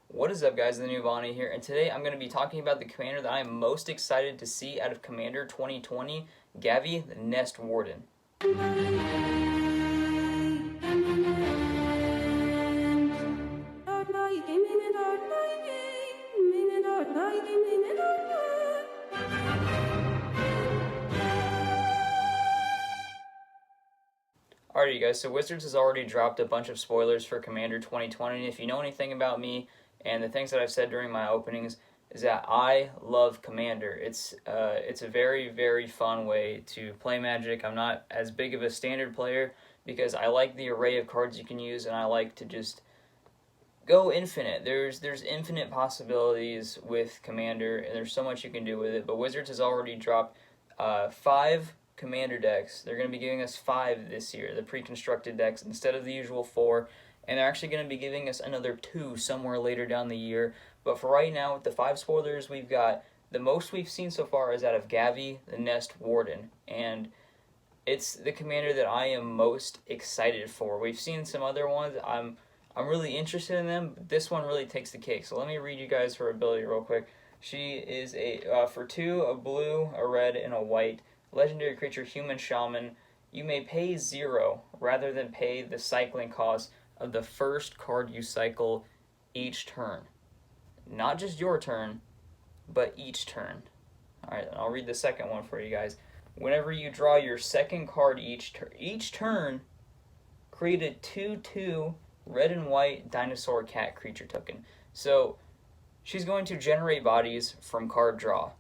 What is up, guys? The new Bonnie here, and today I'm going to be talking about the commander that I am most excited to see out of Commander 2020, Gavi, the Nest Warden. Alright, you guys, so Wizards has already dropped a bunch of spoilers for Commander 2020, and if you know anything about me and the things that I've said during my openings, is that I love Commander. It's a very, very fun way to play Magic. I'm not as big of a standard player because I like the array of cards you can use, and I like to just go infinite. There's infinite possibilities with Commander, and there's so much you can do with it, but Wizards has already dropped 5 Commander decks. They're going to be giving us 5 this year, the pre-constructed decks, instead of the usual 4, and they're actually going to be giving us another 2 somewhere later down the year. But for right now, with the 5 spoilers we've got, the most we've seen so far is out of Gavi, the Nest Warden, and it's the commander that I am most excited for. We've seen some other ones. I'm really interested in them, but this one really takes the cake. So let me read you guys her ability real quick. She is for 2, a blue, a red, and a white legendary creature, human shaman. You may pay 0 rather than pay the cycling cost of the first card you cycle each turn. Not just your turn, but each turn. Alright, I'll read the second one for you guys. Whenever you draw your second card each turn, create a 2/2 red and white dinosaur cat creature token. So she's going to generate bodies from card draw.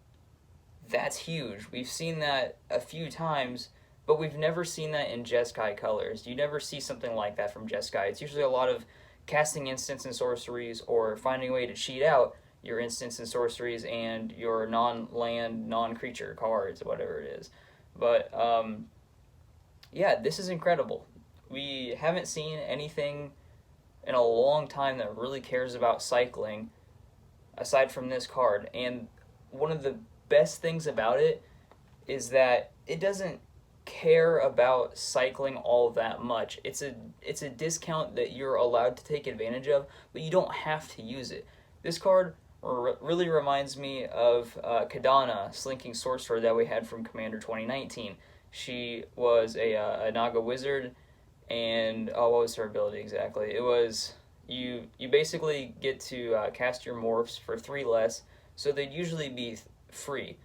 That's huge. We've seen that a few times, but we've never seen that in Jeskai colors. You never see something like that from Jeskai. It's usually a lot of casting instants and sorceries or finding a way to cheat out your instants and sorceries and your non-land, non-creature cards, whatever it is. But, yeah, this is incredible. We haven't seen anything in a long time that really cares about cycling aside from this card. And one of the best things about it is that it doesn't care about cycling all that much. It's a discount that you're allowed to take advantage of, but you don't have to use it. This card really reminds me of Kadana, Slinking Sorcerer, that we had from Commander 2019. She was a Naga wizard, and what was her ability exactly? It was you basically get to cast your morphs for 3 less, so they'd usually be free,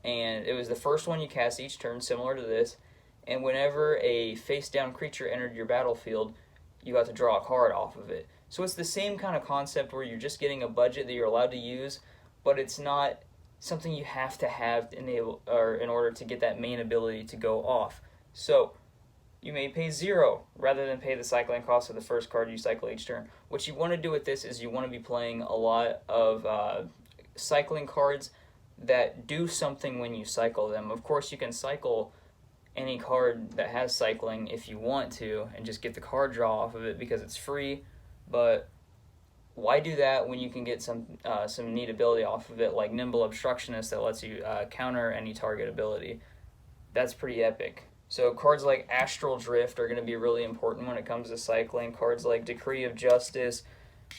and it was the first one you cast each turn, similar to this, and whenever a face-down creature entered your battlefield, you got to draw a card off of it. So it's the same kind of concept where you're just getting a budget that you're allowed to use, but it's not something you have to have in order to get that main ability to go off. So you may pay 0 rather than pay the cycling cost of the first card you cycle each turn. What you want to do with this is you want to be playing a lot of cycling cards that do something when you cycle them. Of course, you can cycle any card that has cycling if you want to and just get the card draw off of it because it's free, but why do that when you can get some neat ability off of it, like Nimble Obstructionist, that lets you counter any target ability? That's pretty epic. So cards like Astral Drift are going to be really important when it comes to cycling. Cards like Decree of Justice,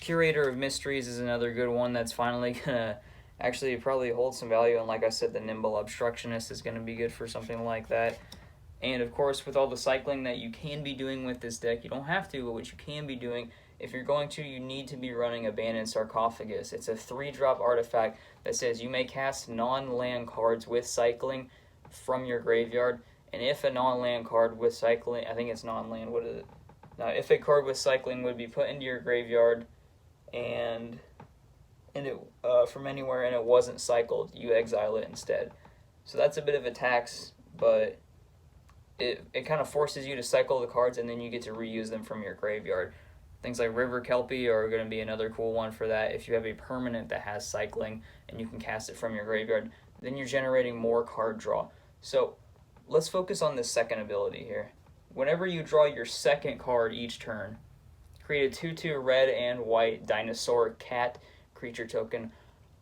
Curator of Mysteries is another good one that's finally going to actually probably hold some value, and like I said, the Nimble Obstructionist is going to be good for something like that. And of course, with all the cycling that you can be doing with this deck, you don't have to, but what you can be doing, if you're going to, you need to be running Abandoned Sarcophagus. It's a 3-drop artifact that says you may cast non-land cards with cycling from your graveyard, and if a non-land card with cycling, I think it's non-land, what is it? Now, if a card with cycling would be put into your graveyard and it from anywhere and it wasn't cycled, you exile it instead. So that's a bit of a tax, but it kind of forces you to cycle the cards and then you get to reuse them from your graveyard. Things like River Kelpie are going to be another cool one for that. If you have a permanent that has cycling and you can cast it from your graveyard, then you're generating more card draw. So let's focus on this second ability here. Whenever you draw your second card each turn, create a 2/2 red and white dinosaur cat creature token.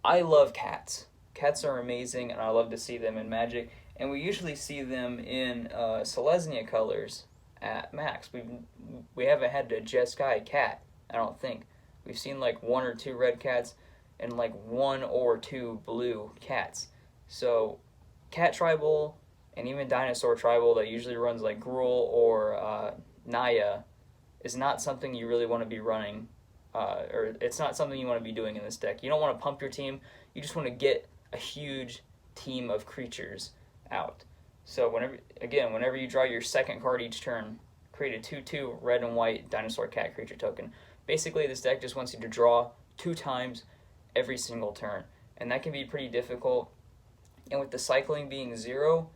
I love cats. Cats are amazing, and I love to see them in Magic. And we usually see them in Selesnya colors at max. We haven't had a Jeskai cat, I don't think. We've seen like 1 or 2 red cats and like 1 or 2 blue cats. So cat tribal and even dinosaur tribal that usually runs like Gruul or Naya is not something you really want to be running, or it's not something you want to be doing in this deck. You don't want to pump your team. You just want to get a huge team of creatures out. So whenever you draw your second card each turn, create a 2/2 red and white dinosaur cat creature token. Basically, this deck just wants you to draw 2 times every single turn, and that can be pretty difficult. And with the cycling being 0,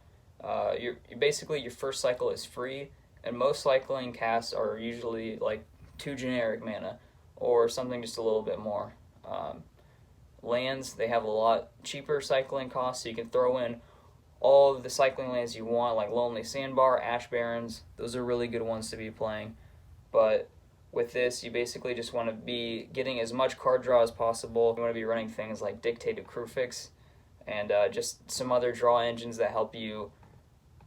you're basically your first cycle is free, and most cycling casts are usually like 2 generic mana or something just a little bit more. Lands, they have a lot cheaper cycling costs, so you can throw in all of the cycling lands you want, like Lonely Sandbar, Ash Barrens. Those are really good ones to be playing. But with this, you basically just want to be getting as much card draw as possible. You want to be running things like Dictated Crewfix and just some other draw engines that help you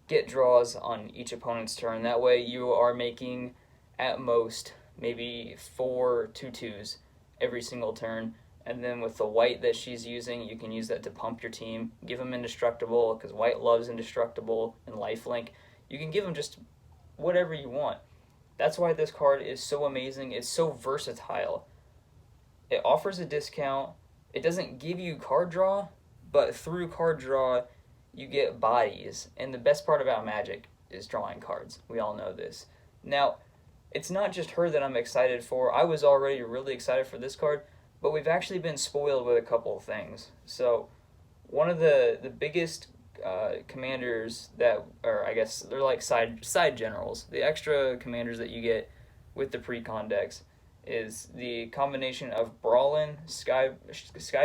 get draws on each opponent's turn. That way you are making, at most, maybe 4 2/2s every single turn. And then with the white that she's using, you can use that to pump your team. Give them Indestructible, because white loves Indestructible and Lifelink. You can give them just whatever you want. That's why this card is so amazing. It's so versatile. It offers a discount. It doesn't give you card draw, but through card draw, you get bodies. And the best part about Magic is drawing cards. We all know this. Now, it's not just her that I'm excited for. I was already really excited for this card, but we've actually been spoiled with a couple of things. So one of the biggest commanders that, or I guess they're like side generals, the extra commanders that you get with the pre-con decks is the combination of Brawlin, Sky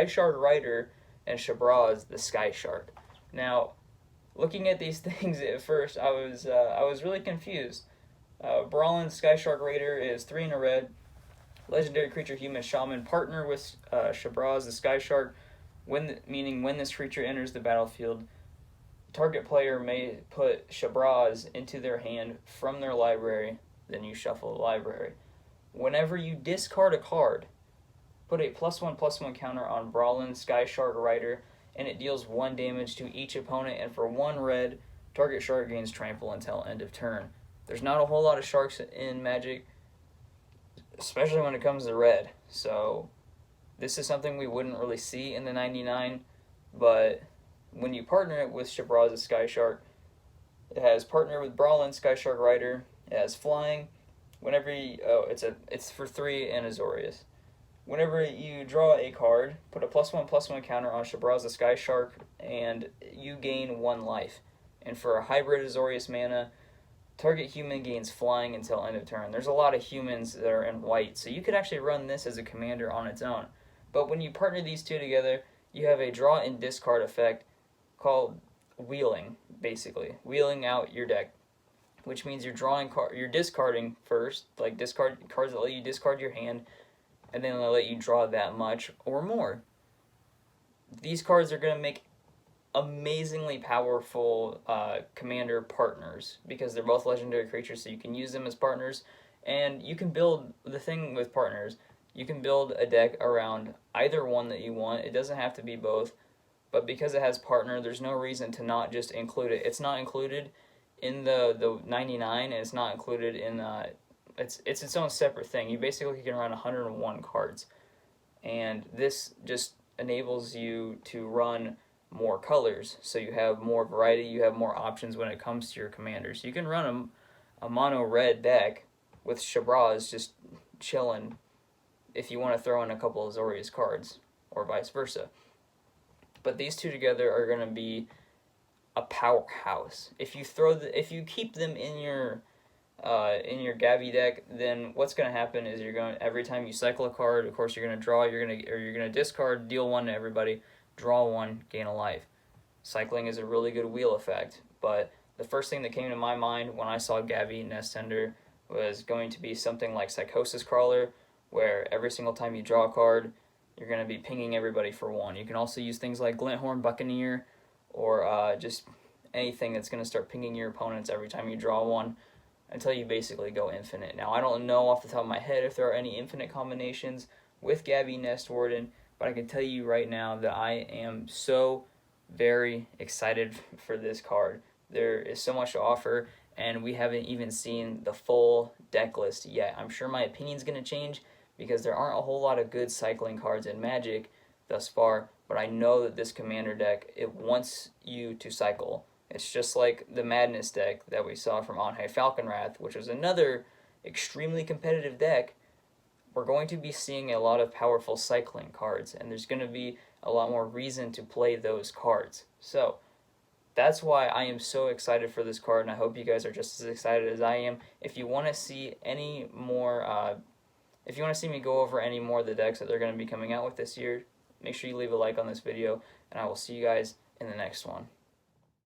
Shard Rider, and Shabraz, the Sky Shark. Now, looking at these things at first, I was really confused. Brawlin, Sky Shark Raider is 3 in a red. Legendary creature, human shaman, partner with Shabraz, the Sky Shark, meaning when this creature enters the battlefield, target player may put Shabraz into their hand from their library, then you shuffle the library. Whenever you discard a card, put a +1/+1 counter on Brawlin, Sky Shark Rider, and it deals 1 damage to each opponent, and for 1 red, target shark gains trample until end of turn. There's not a whole lot of sharks in Magic, especially when it comes to red. So this is something we wouldn't really see in the 99, but when you partner it with Shabraz, the Sky Shark, it has partner with Brawlin, Sky Shark Rider, it has flying. Whenever it's for 3 and Azorius. Whenever you draw a card, put a +1/+1 counter on Shabraz, the Sky Shark, and you gain 1 life. And for a hybrid Azorius mana, target human gains flying until end of turn. There's a lot of humans that are in white, so you could actually run this as a commander on its own. But when you partner these two together, you have a draw and discard effect called wheeling, basically. Wheeling out your deck, which means you're discarding first, like discard cards that let you discard your hand, and then they'll let you draw that much or more. These cards are going to make amazingly powerful commander partners because they're both legendary creatures, so you can use them as partners. And you can build, the thing with partners, you can build a deck around either one that you want. It doesn't have to be both, but because it has partner, there's no reason to not just include it. It's not included in the 99, and it's not included in it's its own separate thing. You basically can run 101 cards, and this just enables you to run more colors, so you have more variety, you have more options when it comes to your commanders. You can run a mono red deck with Shabraz just chilling if you want to throw in a couple of Azorius cards, or vice versa. But these two together are going to be a powerhouse. If you keep them in your Gavi deck, then what's going to happen is every time you cycle a card, of course you're going to draw, you're going to discard, deal 1 to everybody, draw 1, gain a life. Cycling is a really good wheel effect, but the first thing that came to my mind when I saw Gavi Nest Tender was going to be something like Psychosis Crawler, where every single time you draw a card, you're going to be pinging everybody for 1. You can also use things like Glinthorn Buccaneer, or just anything that's going to start pinging your opponents every time you draw 1, until you basically go infinite. Now, I don't know off the top of my head if there are any infinite combinations, with Gavi Nest Warden, but I can tell you right now that I am so very excited for this card. There is so much to offer, and we haven't even seen the full deck list yet. I'm sure my opinion's going to change because there aren't a whole lot of good cycling cards in Magic thus far, but I know that this Commander deck, it wants you to cycle. It's just like the Madness deck that we saw from On High Falconwrath, which was another extremely competitive deck. We're going to be seeing a lot of powerful cycling cards, and there's going to be a lot more reason to play those cards. So that's why I am so excited for this card, and I hope you guys are just as excited as I am. If you want to see any more, if you want to see me go over any more of the decks that they're going to be coming out with this year, make sure you leave a like on this video, and I will see you guys in the next one.